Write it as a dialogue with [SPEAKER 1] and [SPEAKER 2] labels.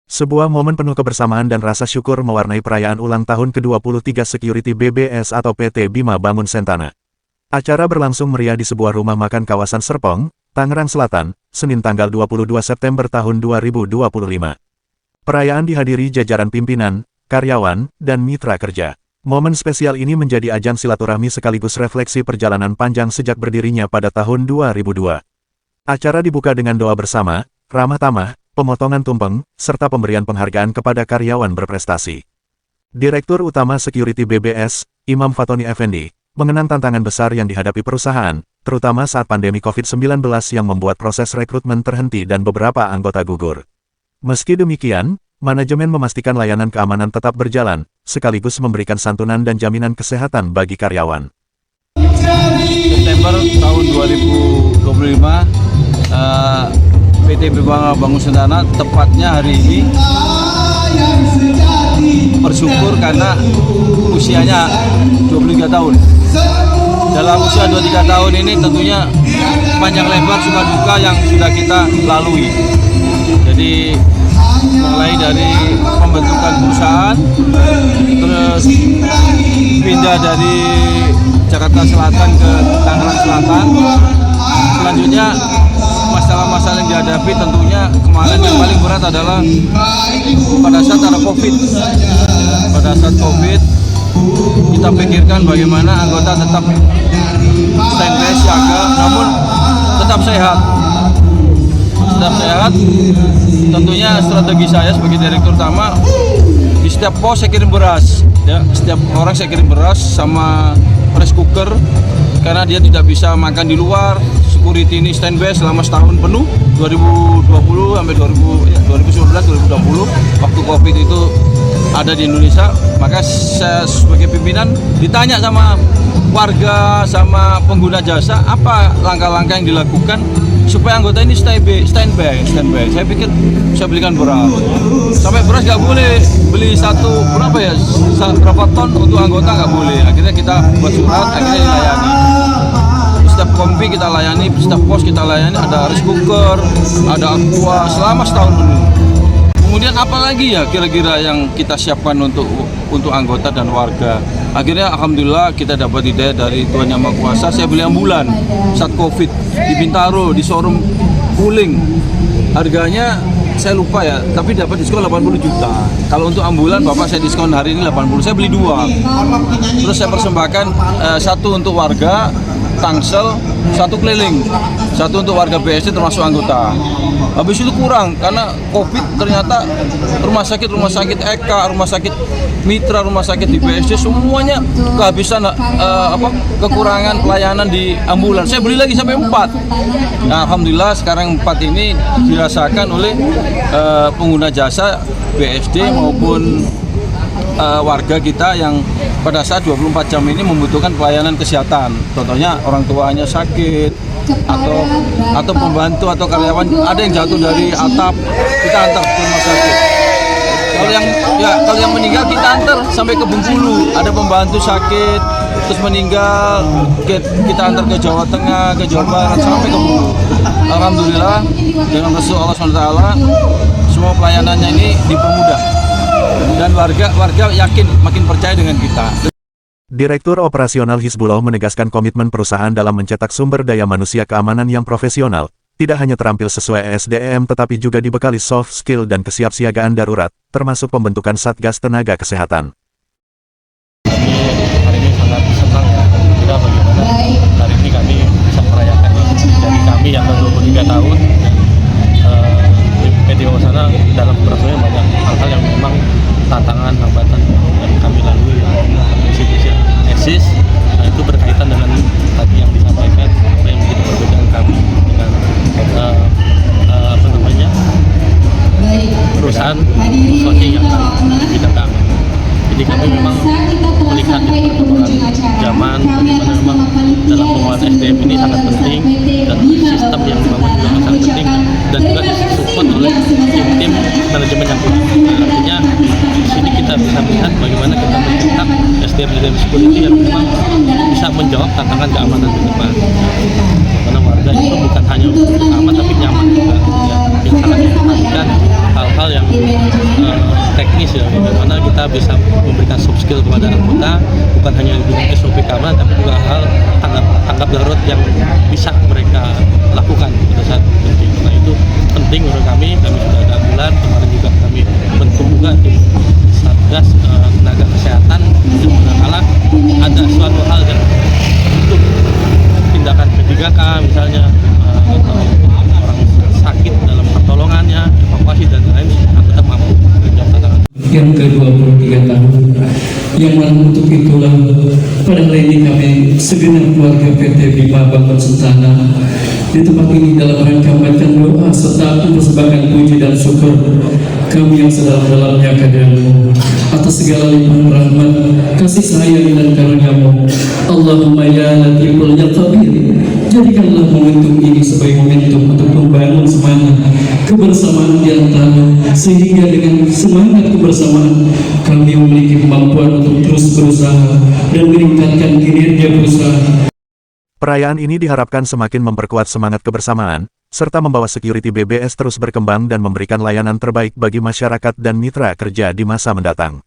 [SPEAKER 1] Sebuah momen penuh kebersamaan dan rasa syukur mewarnai perayaan ulang tahun ke-23 Security BBS atau PT Bima Bangun Sentana. Acara berlangsung meriah di sebuah rumah makan kawasan Serpong, Tangerang Selatan, Senin tanggal 22 September tahun 2025. Perayaan dihadiri jajaran pimpinan, karyawan, dan mitra kerja. Momen spesial ini menjadi ajang silaturahmi sekaligus refleksi perjalanan panjang sejak berdirinya pada tahun 2002. Acara dibuka dengan doa bersama, ramah tamah, pemotongan tumpeng, serta pemberian penghargaan kepada karyawan berprestasi. Direktur Utama Security BBS, Imam Fatoni Effendi, mengenang tantangan besar yang dihadapi perusahaan, terutama saat pandemi COVID-19 yang membuat proses rekrutmen terhenti dan beberapa anggota gugur. Meski demikian, manajemen memastikan layanan keamanan tetap berjalan, sekaligus memberikan santunan dan jaminan kesehatan bagi karyawan.
[SPEAKER 2] September tahun 2025, PT Bima Bangun Sentana tepatnya hari ini bersyukur karena usianya 23 tahun. Dalam usia 23 tahun ini tentunya panjang lebar suka duka yang sudah kita lalui. Jadi mulai dari pembentukan perusahaan, terus pindah dari Jakarta Selatan ke Tangerang Selatan. Selanjutnya masalah-masalah yang dihadapi tentunya kemarin yang paling berat adalah pada saat ada COVID. Pada saat COVID, kita pikirkan bagaimana anggota tetap standby siaga, namun tetap sehat. Tetap sehat, tentunya strategi saya sebagai direktur utama, di setiap pos saya kirim beras. Ya, setiap orang saya kirim beras sama rice cooker, karena dia tidak bisa makan di luar. Security ini standby selama setahun penuh, 2020 sampai 2019-2020, waktu COVID itu ada di Indonesia. Maka saya sebagai pimpinan ditanya sama warga, sama pengguna jasa, apa langkah-langkah yang dilakukan supaya anggota ini standby. Saya pikir saya belikan beras. Sampai beras nggak boleh beli berapa ton untuk anggota nggak boleh. Akhirnya kita buat surat, akhirnya dilayani. Setiap kompi kita layani, setiap pos kita layani, ada rice cooker, ada aqua selama setahun penuh. Kemudian apa lagi ya kira-kira yang kita siapkan untuk anggota dan warga? Akhirnya alhamdulillah kita dapat hidayah dari Tuhan Yang Maha Kuasa. Saya beli ambulan saat COVID di Bintaro, di showroom Wuling. Harganya saya lupa ya, tapi dapat diskon 80 juta. Kalau untuk ambulan Bapak saya diskon hari ini 80. Saya beli 2. Terus saya persembahkan satu untuk warga Tangsel, satu keliling, satu untuk warga BSD termasuk anggota. Habis itu kurang karena COVID, ternyata rumah sakit Eka, rumah sakit Mitra, rumah sakit di BSD semuanya kehabisan kekurangan pelayanan di ambulan. Saya beli lagi sampai 4. Nah, alhamdulillah sekarang 4 ini dirasakan oleh pengguna jasa BSD maupun warga kita yang pada saat 24 jam ini membutuhkan pelayanan kesehatan. Contohnya orang tuanya sakit atau pembantu atau karyawan ada yang jatuh dari atap, kita antar ke rumah sakit. Kalau yang meninggal kita antar sampai ke Bengkulu. Ada pembantu sakit terus meninggal, kita antar ke Jawa Tengah, ke Jawa Barat sampai ke Bengkulu. Alhamdulillah dengan restu Allah SWT semua pelayanannya ini dipermudah. Dan warga yakin makin percaya dengan kita.
[SPEAKER 1] Direktur Operasional Hizbullah menegaskan komitmen perusahaan dalam mencetak sumber daya manusia keamanan yang profesional, tidak hanya terampil sesuai SDM tetapi juga dibekali soft skill dan kesiapsiagaan darurat, termasuk pembentukan Satgas Tenaga Kesehatan.
[SPEAKER 3] Hari ini sangat senang ya, kita bagaimana hari ini kami bisa merayakan dari kami yang baru 23 tahun. PT Bima Sana dalam prosesnya banyak hal-hal yang memang tantangan, hambatan yang kami lalui, institusi eksis. Nah, itu berkaitan dengan tadi yang disampaikan, apa yang menjadi perbedaan kami dengan perusahaan outsourcing yang di bidang kami. Jadi kami memang melihat perkembangan zaman, bagaimana memang dalam pengelolaan SDM ini sangat penting dan sistem yang dibangun juga sangat penting dan juga disupport oleh tim manajemen yang kuat. Artinya di sini kita bisa melihat bagaimana kita mencetak SDM security yang memang bisa menjawab tantangan keamanan ke depan. Karena warga itu bukan hanya untuk aman tapi nyaman juga, ya, yang sangat memperhatikan hal-hal yang praktis ya, bagaimana kita bisa memberikan soft skill kepada anggota, bukan hanya di bidang SOP keamanan, tapi juga hal tanggap darurat yang bisa mereka lakukan pada saat penting. Nah itu penting menurut kami sudah ada bulan kemarin juga kami bentuk juga tim Satgas tenaga kesehatan, dan manakala ada suatu hal yang untuk tindakan P3K misalnya, orang sakit dalam pertolongannya, evakuasi dan lain, anggota mampu menjawab tantangan.
[SPEAKER 4] Yang ke-23 tahun, yang mana untuk itulah pada hari ini kami segenap keluarga PT Bima Bangun Sentana di tempat ini dalam rangka membacakan doa serta mempersembahkan puji dan syukur kami yang sedalam-dalamnya kehadiran-Mu atas segala limpahan rahmat, kasih sayang dan karunia-Mu. Allahumma ya Latiful ya Khabir, jadikanlah momentum ini sebagai momentum untuk membangun semangat kebersamaan di antara, sehingga dengan semangat kebersamaan kami memiliki kemampuan untuk terus berusaha dan meningkatkan kinerja perusahaan.
[SPEAKER 1] Perayaan ini diharapkan semakin memperkuat semangat kebersamaan, serta membawa security BBS terus berkembang dan memberikan layanan terbaik bagi masyarakat dan mitra kerja di masa mendatang.